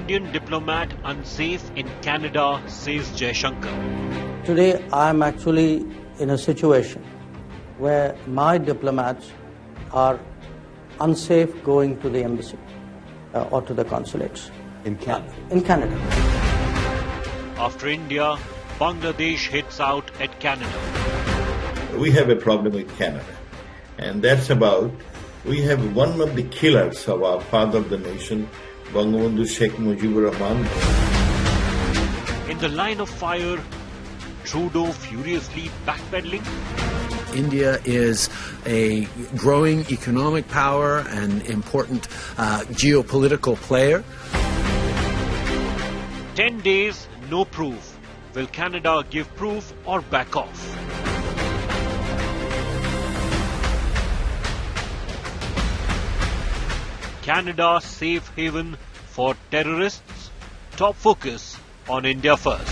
Indian diplomat unsafe in Canada, says Jaishankar. Today I am actually in a situation where my diplomats are unsafe going to the embassy or to the consulates. In Canada? In Canada. After India, Bangladesh hits out at Canada. We have a problem with Canada, and that's about we have one of the killers of our father of the nation, Bangabandhu Sheikh Mujibur Rahman. In the line of fire, Trudeau furiously backpedaling. India is a growing economic power and important geopolitical player. 10 days, no proof. Will Canada give proof or back off? Canada safe haven for terrorists? Top focus on India first.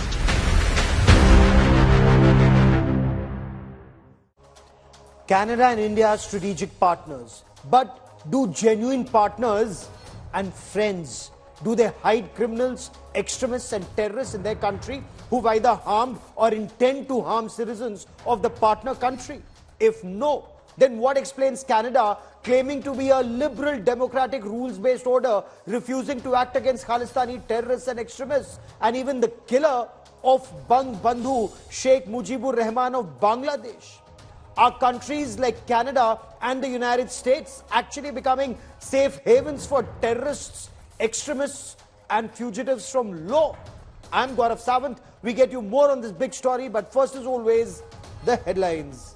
Canada and India are strategic partners. But do genuine partners and friends, do they hide criminals, extremists and terrorists in their country who've either harmed or intend to harm citizens of the partner country? If no, then what explains Canada claiming to be a liberal, democratic, rules-based order, refusing to act against Khalistani terrorists and extremists, and even the killer of Bangabandhu Sheikh Mujibur Rahman of Bangladesh? Are countries like Canada and the United States actually becoming safe havens for terrorists, extremists and fugitives from law? I'm Gaurav Sawant. We get you more on this big story, but first as always, the headlines.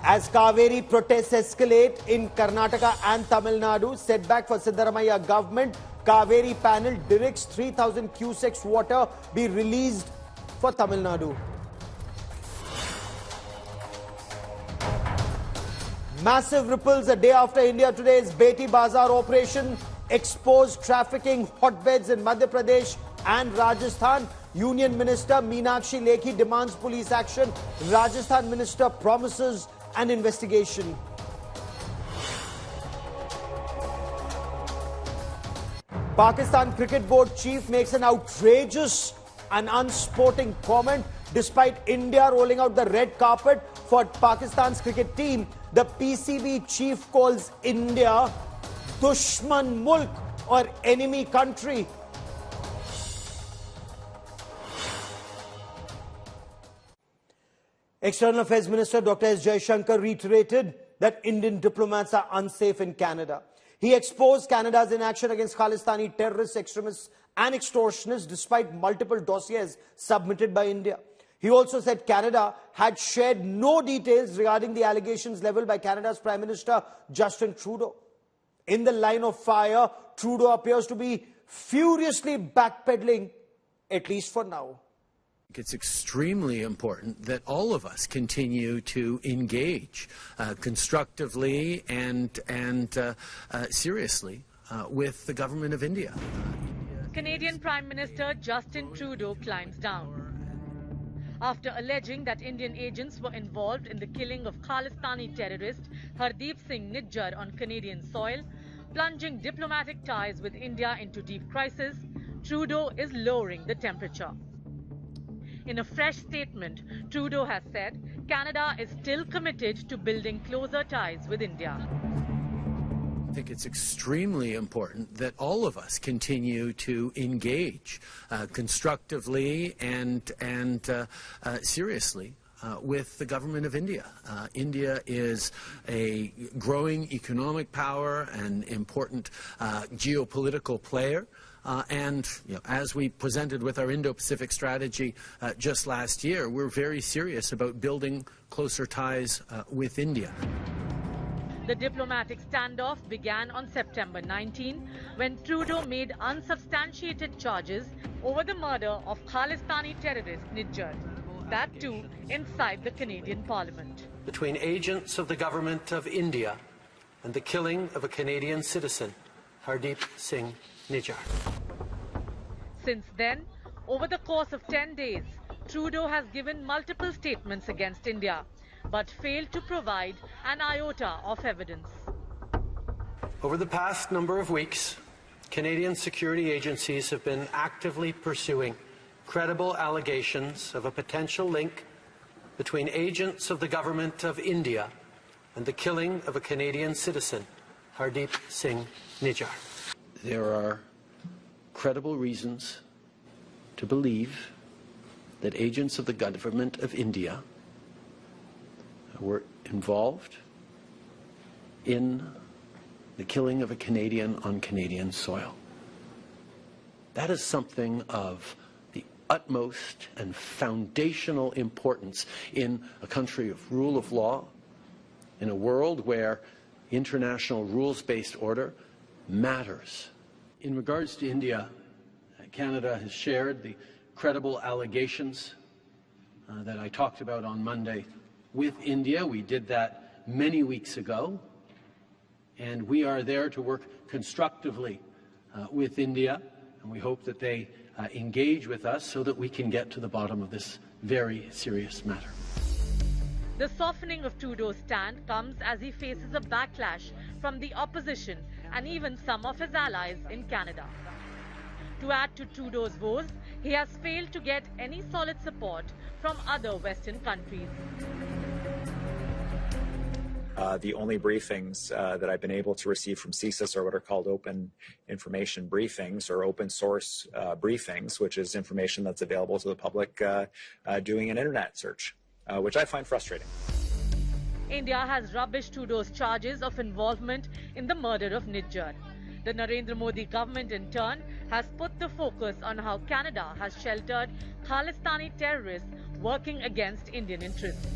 As Kaveri protests escalate in Karnataka and Tamil Nadu, setback for Siddaramaiah government, Kaveri panel directs 3,000 cusecs water be released for Tamil Nadu. Massive ripples a day after India Today's Beti Bazaar operation exposed trafficking hotbeds in Madhya Pradesh and Rajasthan. Union Minister Meenakshi Lekhi demands police action. Rajasthan Minister promises an investigation. Pakistan Cricket Board chief makes an outrageous and unsporting comment. Despite India rolling out the red carpet for Pakistan's cricket team, the PCB chief calls India Dushman Mulk or enemy country. External Affairs Minister Dr. S. Jaishankar reiterated that Indian diplomats are unsafe in Canada. He exposed Canada's inaction against Khalistani terrorists, extremists and extortionists despite multiple dossiers submitted by India. He also said Canada had shared no details regarding the allegations leveled by Canada's Prime Minister Justin Trudeau. In the line of fire, Trudeau appears to be furiously backpedaling, at least for now. It's extremely important that all of us continue to engage constructively and seriously with the government of India. Canadian Prime Minister Justin Trudeau climbs down after alleging that Indian agents were involved in the killing of Khalistani terrorist Hardeep Singh Nijjar on Canadian soil, plunging diplomatic ties with India into deep crisis. Trudeau is lowering the temperature. In a fresh statement, Trudeau has said Canada is still committed to building closer ties with India. I think it's extremely important that all of us continue to engage constructively and seriously with the government of India. India is a growing economic power and important geopolitical player. As we presented with our Indo-Pacific strategy just last year, we're very serious about building closer ties with India. The diplomatic standoff began on September 19 when Trudeau made unsubstantiated charges over the murder of Khalistani terrorist Nijjar, that too inside the Canadian Parliament. Between agents of the government of India and the killing of a Canadian citizen, Hardeep Singh Nijjar. Since then, over the course of 10 days, Trudeau has given multiple statements against India, but failed to provide an iota of evidence. Over the past number of weeks, Canadian security agencies have been actively pursuing credible allegations of a potential link between agents of the government of India and the killing of a Canadian citizen, Hardeep Singh Nijjar. There are credible reasons to believe that agents of the government of India were involved in the killing of a Canadian on Canadian soil. That is something of the utmost and foundational importance in a country of rule of law, in a world where international rules-based order matters. In regards to India, Canada has shared the credible allegations that I talked about on Monday with India. We did that many weeks ago, and we are there to work constructively with India, and we hope that they engage with us so that we can get to the bottom of this very serious matter. The softening of Trudeau's stand comes as he faces a backlash from the opposition and even some of his allies in Canada. To add to Trudeau's woes, he has failed to get any solid support from other Western countries. The only briefings that I've been able to receive from CSIS are what are called open information briefings or open source briefings, which is information that's available to the public doing an internet search, which I find frustrating. India has rubbished Trudeau's charges of involvement in the murder of Nijjar. The Narendra Modi government, in turn, has put the focus on how Canada has sheltered Khalistani terrorists working against Indian interests.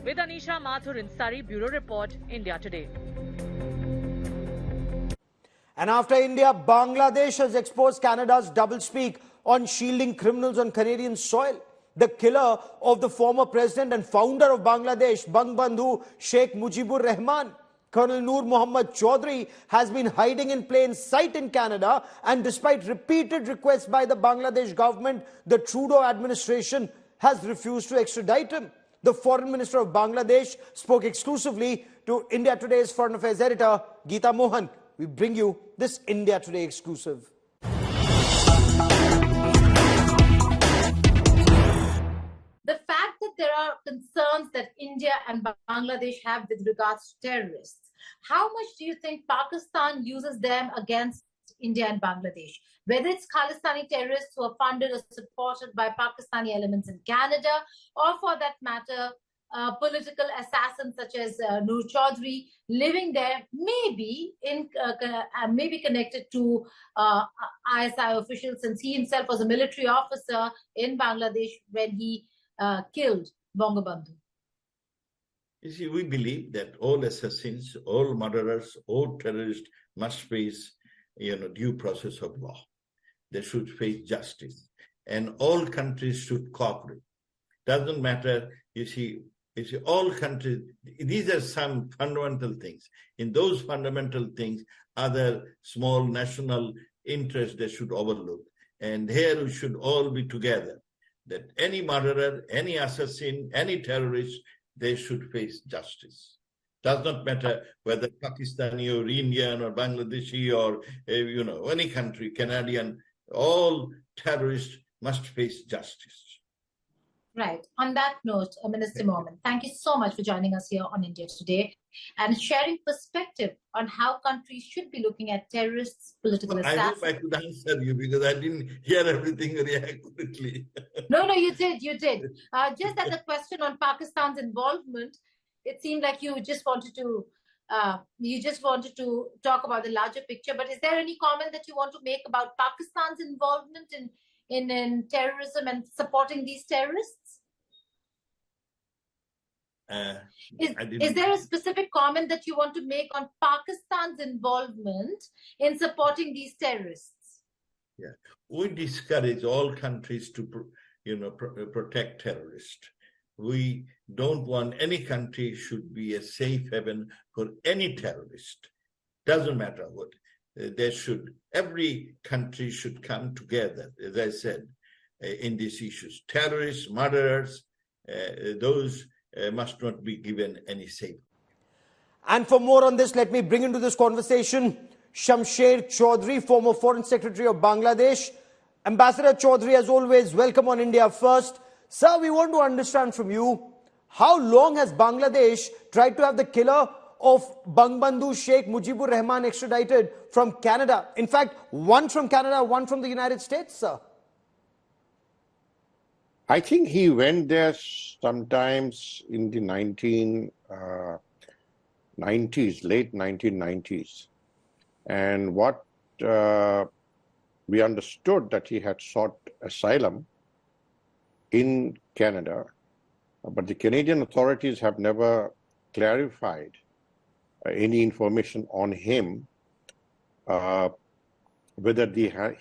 With Anisha Mathur in Surrey, Bureau Report, India Today. And after India, Bangladesh has exposed Canada's doublespeak on shielding criminals on Canadian soil. The killer of the former president and founder of Bangladesh, Bangabandhu Sheikh Mujibur Rahman, Colonel Noor Mohammad Chaudhry, has been hiding in plain sight in Canada, and despite repeated requests by the Bangladesh government, the Trudeau administration has refused to extradite him. The Foreign Minister of Bangladesh spoke exclusively to India Today's Foreign Affairs editor, Geeta Mohan. We bring you this India Today exclusive. The fact that there are concerns that India and Bangladesh have with regards to terrorists, how much do you think Pakistan uses them against India and Bangladesh? Whether it's Khalistani terrorists who are funded or supported by Pakistani elements in Canada, or for that matter, political assassins such as Noor Chaudhry living there, maybe connected to ISI officials, since he himself was a military officer in Bangladesh when he killed Bangabandhu. You see, we believe that all assassins, all murderers, all terrorists must face, due process of law. They should face justice, and all countries should cooperate. Doesn't matter. You see, all countries. These are some fundamental things. In those fundamental things, other small national interests they should overlook, and here we should all be together. That any murderer, any assassin, any terrorist, they should face justice. Does not matter whether Pakistani or Indian or Bangladeshi or, any country, Canadian, all terrorists must face justice. Right. On that note, Minister Mohan, thank you so much for joining us here on India Today and sharing perspective on how countries should be looking at terrorists, political assassins. I hope I could answer you because I didn't hear everything very accurately. No, you did. Just at the question on Pakistan's involvement, it seemed like you just wanted to talk about the larger picture. But is there any comment that you want to make about Pakistan's involvement in terrorism and supporting these terrorists? Is there a specific comment that you want to make on Pakistan's involvement in supporting these terrorists? Yeah, we discourage all countries to, protect terrorists. We don't want any country should be a safe haven for any terrorist. Doesn't matter what. Every country should come together, as I said, in these issues. Terrorists, murderers, those must not be given any safe. And for more on this, let me bring into this conversation Shamsher Chaudhry, former Foreign Secretary of Bangladesh. Ambassador Chaudhry, as always, welcome on India First. Sir, we want to understand from you, how long has Bangladesh tried to have the killer of Bangbandhu Sheikh Mujibur Rahman extradited from Canada? In fact, one from Canada, one from the United States, sir. I think he went there sometimes in the 1990s, late 1990s. And what we understood that he had sought asylum in Canada, but the Canadian authorities have never clarified any information on him, whether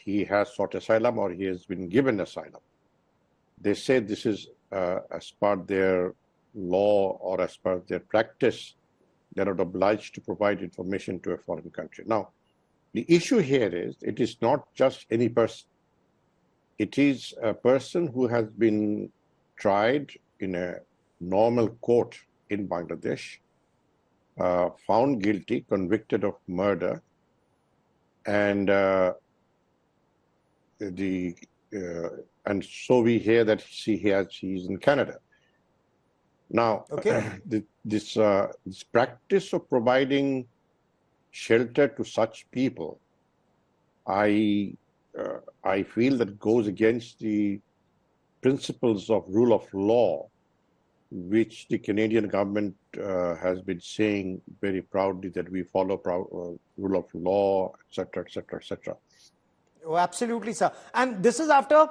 he has sought asylum or he has been given asylum. They say this is as per their law or as per their practice, they're not obliged to provide information to a foreign country. Now, the issue here is it is not just any person. It is a person who has been tried in a normal court in Bangladesh, found guilty, convicted of murder, and and so we hear that he's in Canada. Now, this practice of providing shelter to such people, I feel that goes against the principles of rule of law, which the Canadian government has been saying very proudly that we follow rule of law, etc., etc., etc. Oh, absolutely, sir. And this is after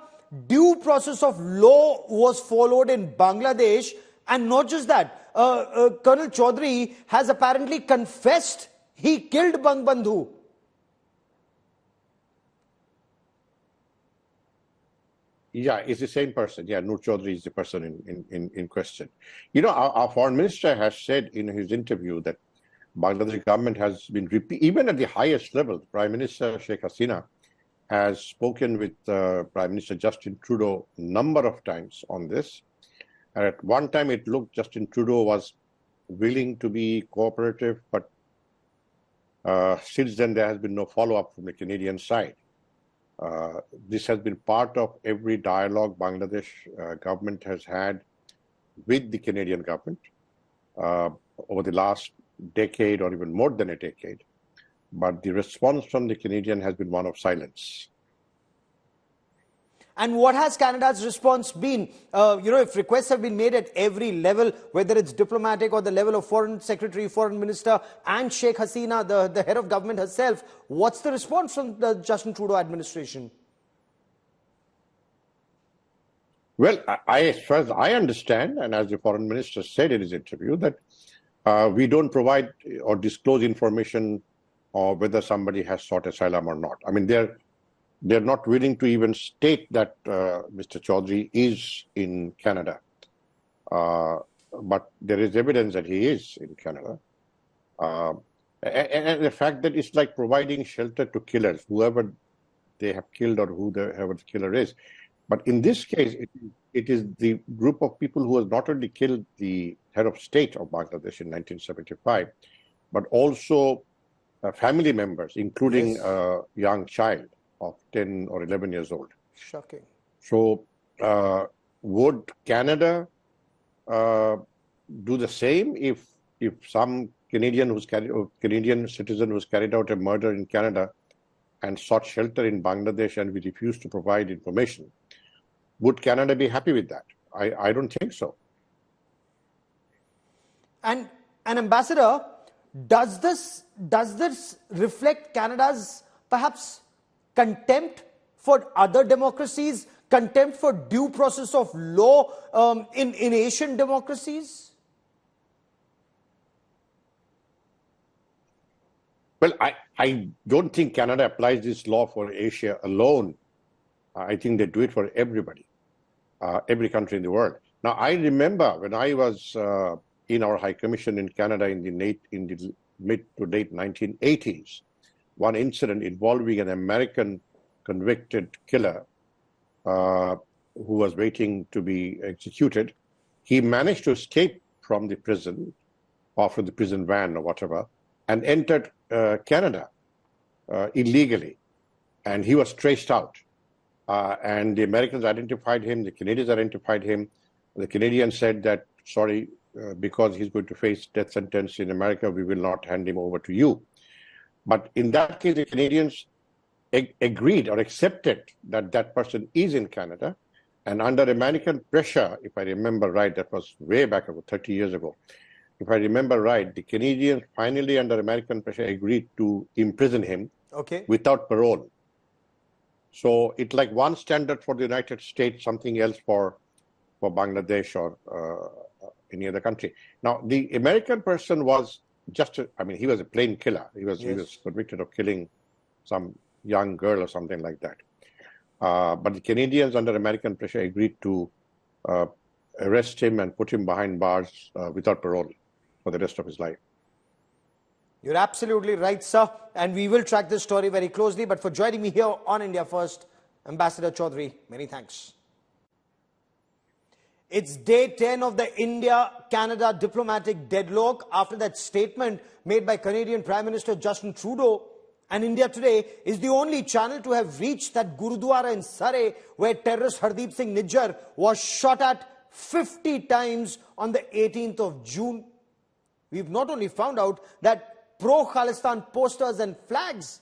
due process of law was followed in Bangladesh. And not just that, Colonel Chaudhry has apparently confessed he killed Bangbandhu. Yeah, it's the same person. Yeah, Noor Chaudhry is the person in question. You know, our foreign minister has said in his interview that Bangladesh government has been, even at the highest level, Prime Minister Sheikh Hasina has spoken with Prime Minister Justin Trudeau a number of times on this. And at one time it looked Justin Trudeau was willing to be cooperative, but since then there has been no follow-up from the Canadian side. This has been part of every dialogue Bangladesh government has had with the Canadian government over the last decade or even more than a decade. But the response from the Canadian has been one of silence. And what has Canada's response been? If requests have been made at every level, whether it's diplomatic or the level of Foreign Secretary, Foreign Minister, and Sheikh Hasina, the head of government herself, what's the response from the Justin Trudeau administration? Well, as far as I understand, and as the Foreign Minister said in his interview, that we don't provide or disclose information or whether somebody has sought asylum or not. I mean, they're not willing to even state that Mr. Chaudhry is in Canada. But there is evidence that he is in Canada. And the fact that it's like providing shelter to killers, whoever they have killed or whoever the killer is. But in this case, it is the group of people who has not only killed the head of state of Bangladesh in 1975, but also family members, including a young child of 10 or 11 years old. Shocking. So would Canada do the same if some Canadian citizen who's carried out a murder in Canada and sought shelter in Bangladesh and we refuse to provide information? Would Canada be happy with that? I don't think so. And Ambassador, does this reflect Canada's perhaps contempt for other democracies, contempt for due process of law in Asian democracies? Well, I don't think Canada applies this law for Asia alone. I think they do it for everybody, every country in the world. Now, I remember when I was in our High Commission in Canada in the mid to late 1980s, one incident involving an American convicted killer who was waiting to be executed. He managed to escape from the prison off with the prison van or whatever, and entered Canada illegally. And he was traced out. And the Americans identified him, the Canadians identified him. The Canadians said that, sorry, because he's going to face death sentence in America, we will not hand him over to you. But in that case, the Canadians agreed or accepted that that person is in Canada. And under American pressure, if I remember right, that was way back about 30 years ago. If I remember right, the Canadians finally, under American pressure, agreed to imprison him without parole. So it's like one standard for the United States, something else for Bangladesh or any other country. Now, the American person was he was a plain killer. He was convicted of killing some young girl or something like that. But the Canadians, under American pressure, agreed to arrest him and put him behind bars without parole for the rest of his life. You're absolutely right, sir. And we will track this story very closely. But for joining me here on India First, Ambassador Chaudhary, many thanks. It's day 10 of the India-Canada diplomatic deadlock after that statement made by Canadian Prime Minister Justin Trudeau. And India Today is the only channel to have reached that Gurudwara in Surrey where terrorist Hardeep Singh Nijjar was shot at 50 times on the 18th of June. We've not only found out that pro-Khalistan posters and flags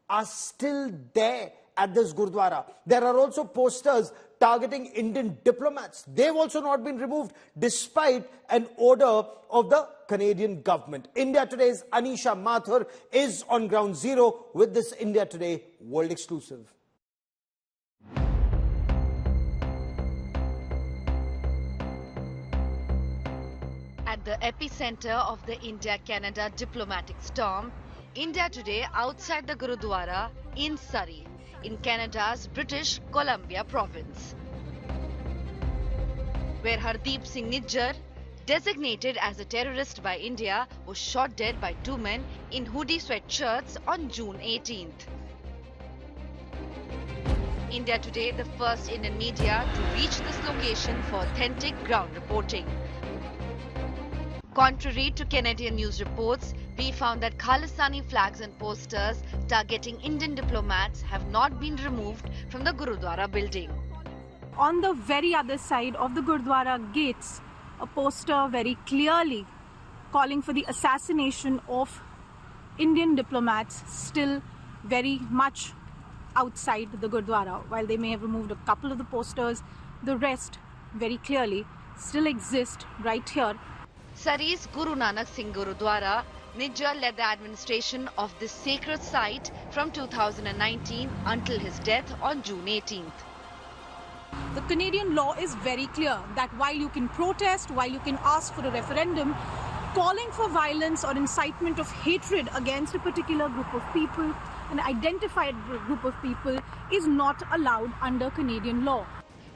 are still there at this Gurudwara. There are also posters targeting Indian diplomats. They've also not been removed despite an order of the Canadian government. India Today's Anisha Mathur is on ground zero with this India Today World Exclusive. At the epicenter of the India-Canada diplomatic storm, India Today outside the Gurudwara in Surrey, in Canada's British Columbia province, where Hardeep Singh Nijjar, designated as a terrorist by India, was shot dead by two men in hoodie sweatshirts on June 18th. India Today, the first Indian media to reach this location for authentic ground reporting. Contrary to Canadian news reports, we found that Khalistani flags and posters targeting Indian diplomats have not been removed from the Gurudwara building. On the very other side of the Gurudwara gates, a poster very clearly calling for the assassination of Indian diplomats still very much outside the Gurudwara. While they may have removed a couple of the posters, the rest very clearly still exist right here. Surrey's Guru Nanak Singh Gurudwara, Nijjar led the administration of this sacred site from 2019 until his death on June 18th. The Canadian law is very clear that while you can protest, while you can ask for a referendum, calling for violence or incitement of hatred against a particular group of people, an identified group of people, is not allowed under Canadian law.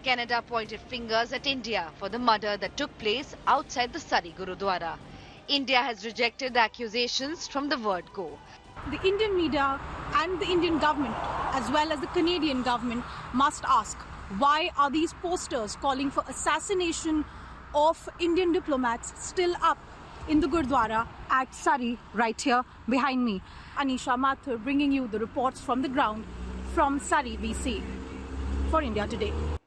Canada pointed fingers at India for the murder that took place outside the Surrey Gurudwara. India has rejected the accusations from the word go. The Indian media and the Indian government, as well as the Canadian government, must ask, why are these posters calling for assassination of Indian diplomats still up in the Gurudwara at Surrey, right here behind me? Anisha Mathur bringing you the reports from the ground from Surrey, BC, for India Today.